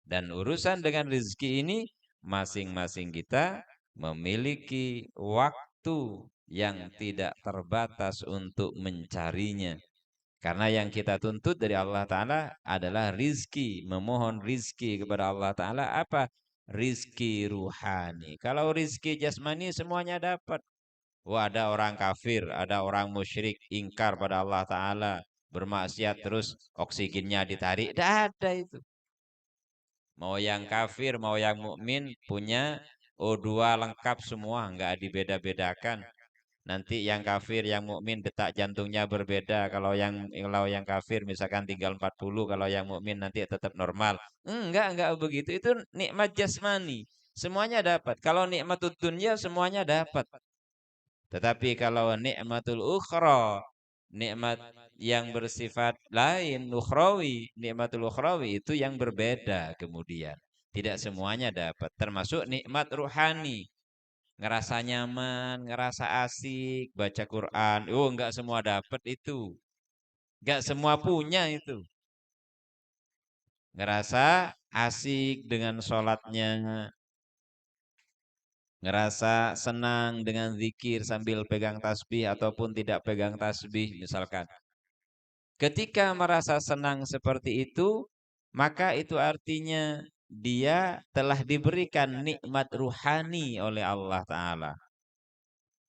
Dan urusan dengan rezeki ini masing-masing kita memiliki waktu yang tidak terbatas untuk mencarinya. Karena yang kita tuntut dari Allah Ta'ala adalah rizki. Memohon rizki kepada Allah Ta'ala apa? Rizki ruhani. Kalau rizki jasmani semuanya dapat. Wah, ada orang kafir, ada orang musyrik, ingkar pada Allah Ta'ala, bermaksiat terus oksigennya ditarik. Tidak ada itu. Mau yang kafir, mau yang mukmin punya O2 lengkap semua, nggak dibeda-bedakan. Nanti yang kafir, yang mukmin detak jantungnya berbeda. Kalau yang kafir misalkan tinggal 40, kalau yang mukmin nanti tetap normal. Enggak begitu. Itu nikmat jasmani. Semuanya dapat. Kalau nikmatul dunya semuanya dapat. Tetapi kalau nikmatul ukhra, nikmat yang bersifat lain, ukhrawi, nikmatul ukhrawi itu yang berbeda kemudian. Tidak semuanya dapat, termasuk nikmat ruhani. Ngerasa nyaman, ngerasa asik, baca Quran. Oh, enggak semua dapat itu. Enggak semua punya itu. Ngerasa asik dengan sholatnya, ngerasa senang dengan zikir sambil pegang tasbih ataupun tidak pegang tasbih misalkan. Ketika merasa senang seperti itu, maka itu artinya dia telah diberikan nikmat ruhani oleh Allah Ta'ala.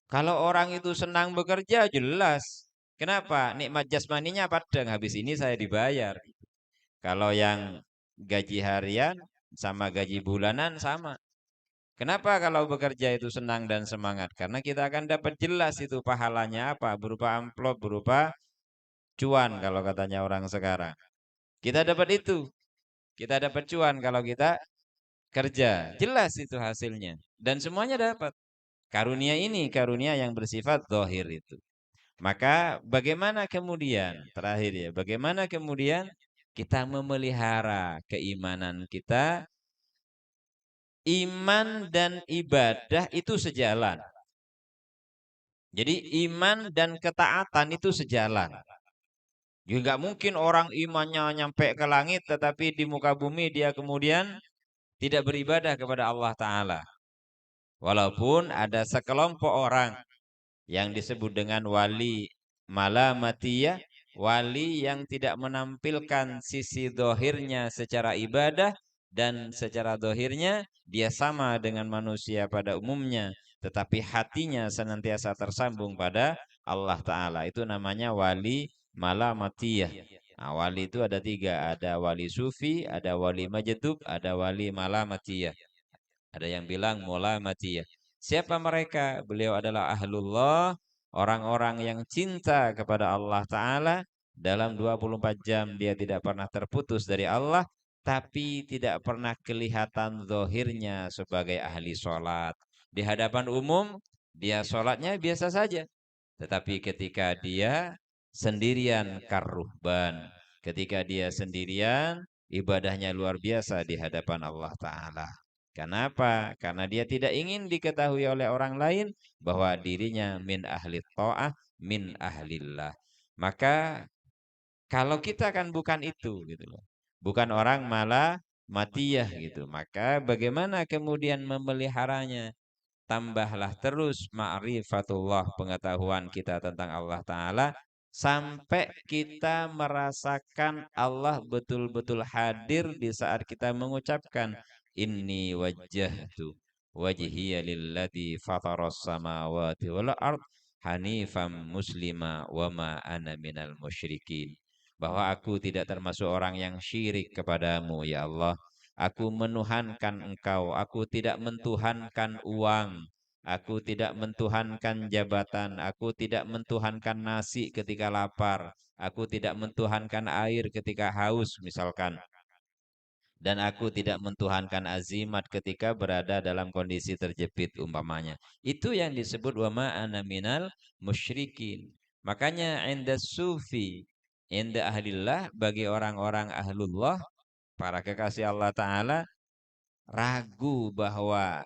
Kalau orang itu senang bekerja, jelas. Kenapa? Nikmat jasmaninya padang, habis ini saya dibayar. Kalau yang gaji harian sama gaji bulanan sama. Kenapa kalau bekerja itu senang dan semangat? Karena kita akan dapat jelas itu pahalanya apa, berupa amplop, berupa cuan kalau katanya orang sekarang. Kita dapat itu. Kita dapat cuan kalau kita kerja. Jelas itu hasilnya. Dan semuanya dapat. Karunia ini, karunia yang bersifat zahir itu. Maka bagaimana kemudian, terakhir ya, bagaimana kemudian kita memelihara keimanan kita. Iman dan ibadah itu sejalan. Jadi iman dan ketaatan itu sejalan. Juga nggak mungkin orang imannya nyampe ke langit tetapi di muka bumi dia kemudian tidak beribadah kepada Allah Ta'ala. Walaupun ada sekelompok orang yang disebut dengan wali malamatiyah, wali yang tidak menampilkan sisi dohirnya secara ibadah dan secara dohirnya dia sama dengan manusia pada umumnya, tetapi hatinya senantiasa tersambung pada Allah Ta'ala. Itu namanya wali malamatiyah. Nah, wali itu ada tiga, ada wali sufi, ada wali majdub, ada wali malamatiyah. Ada yang bilang malamatiyah. Siapa mereka? Beliau adalah ahlullah, orang-orang yang cinta kepada Allah Ta'ala. Dalam 24 jam dia tidak pernah terputus dari Allah, tapi tidak pernah kelihatan zahirnya sebagai ahli sholat. Di hadapan umum, dia sholatnya biasa saja. Tetapi ketika dia sendirian karruhban, ketika dia sendirian, ibadahnya luar biasa di hadapan Allah Ta'ala. Kenapa? Karena dia tidak ingin diketahui oleh orang lain bahwa dirinya min ahli ta'ah, min ahlillah. Maka kalau kita kan bukan itu gitu loh. Bukan orang malah matiyah gitu. Maka bagaimana kemudian memeliharanya? Tambahlah terus ma'rifatullah, pengetahuan kita tentang Allah Ta'ala sampai kita merasakan Allah betul-betul hadir di saat kita mengucapkan inni wajjahtu wajhiya lillati fataras samawati wal ard hanifam muslima wa ma ana minal musyrikin. Bahwa aku tidak termasuk orang yang syirik kepadamu ya Allah. Aku menuhankan engkau, aku tidak mentuhankan uang, aku tidak mentuhankan jabatan, aku tidak mentuhankan nasi ketika lapar, aku tidak mentuhankan air ketika haus misalkan. Dan aku tidak mentuhankan azimat ketika berada dalam kondisi terjepit umpamanya. Itu yang disebut wa ma ana minal musyrikin. Makanya inda sufi, inda ahlillah, bagi orang-orang ahlullah, para kekasih Allah Ta'ala, ragu bahwa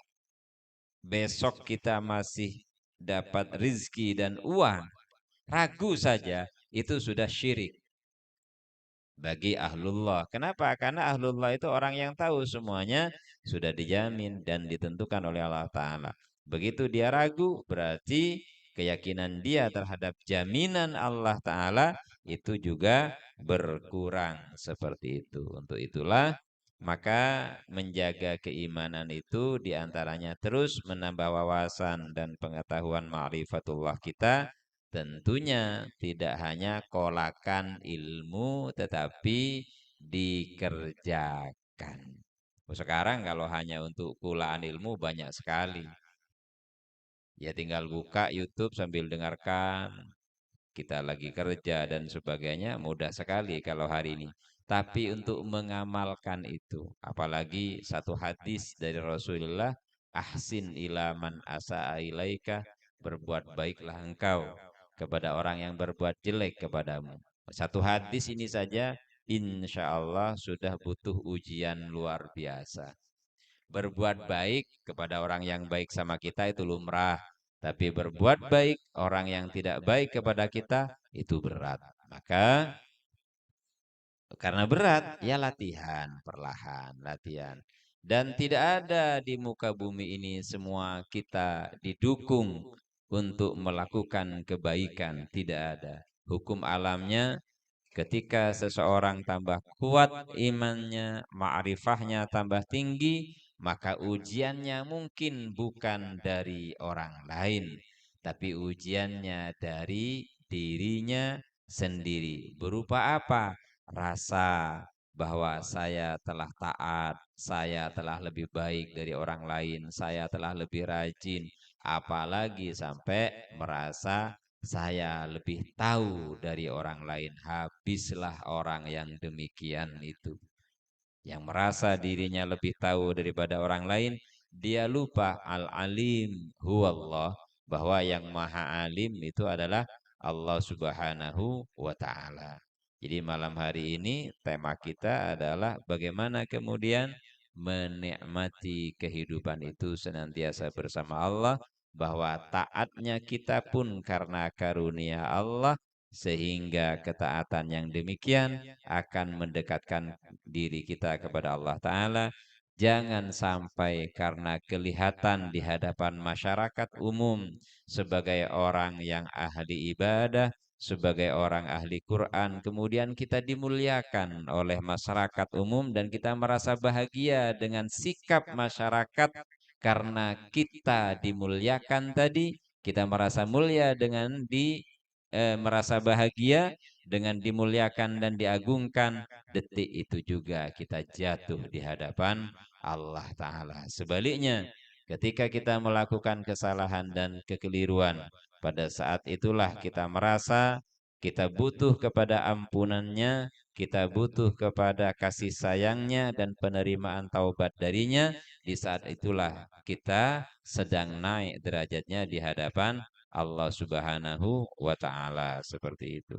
besok kita masih dapat rizki dan uang, ragu saja itu sudah syirik. bagi ahlullah. Kenapa? Karena ahlullah itu orang yang tahu semuanya sudah dijamin dan ditentukan oleh Allah Ta'ala. Begitu dia ragu, berarti keyakinan dia terhadap jaminan Allah Ta'ala itu juga berkurang seperti itu. Untuk itulah maka menjaga keimanan itu diantaranya terus menambah wawasan dan pengetahuan ma'rifatullah kita. Tentunya tidak hanya kolakan ilmu tetapi dikerjakan. Sekarang kalau hanya untuk kulaan ilmu banyak sekali. Ya tinggal buka YouTube sambil dengarkan, kita lagi kerja dan sebagainya, mudah sekali kalau hari ini. Tapi untuk mengamalkan itu, apalagi satu hadis dari Rasulullah, ahsin ilaman asa'a ilaika, berbuat baiklah engkau kepada orang yang berbuat jelek kepadamu. Satu hadis ini saja insya Allah sudah butuh ujian luar biasa. Berbuat baik kepada orang yang baik sama kita itu lumrah. Tapi berbuat baik orang yang tidak baik kepada kita itu berat. Maka karena berat ya latihan perlahan, latihan. Dan tidak ada di muka bumi ini semua kita didukung untuk melakukan kebaikan. Tidak ada. Hukum alamnya ketika seseorang tambah kuat imannya, ma'rifahnya tambah tinggi, maka ujiannya mungkin bukan dari orang lain, tapi ujiannya dari dirinya sendiri. Berupa apa? Rasa bahwa saya telah taat, saya telah lebih baik dari orang lain, saya telah lebih rajin, apalagi sampai merasa saya lebih tahu dari orang lain. Habislah orang yang demikian itu. Yang merasa dirinya lebih tahu daripada orang lain, dia lupa al-alim huwallah, bahwa yang maha alim itu adalah Allah Subhanahu wa ta'ala. Jadi malam hari ini tema kita adalah bagaimana kemudian menikmati kehidupan itu senantiasa bersama Allah, bahwa taatnya kita pun karena karunia Allah, sehingga ketaatan yang demikian akan mendekatkan diri kita kepada Allah Ta'ala. Jangan sampai karena kelihatan di hadapan masyarakat umum sebagai orang yang ahli ibadah, sebagai orang ahli Quran, kemudian kita dimuliakan oleh masyarakat umum dan kita merasa bahagia dengan sikap masyarakat karena kita dimuliakan tadi, kita merasa mulia dengan merasa bahagia dengan dimuliakan dan diagungkan, detik itu juga kita jatuh di hadapan Allah Ta'ala. Sebaliknya, ketika kita melakukan kesalahan dan kekeliruan, pada saat itulah kita merasa kita butuh kepada ampunannya, kita butuh kepada kasih sayangnya dan penerimaan taubat darinya. Di saat itulah kita sedang naik derajatnya di hadapan Allah Subhanahu wa ta'ala, seperti itu.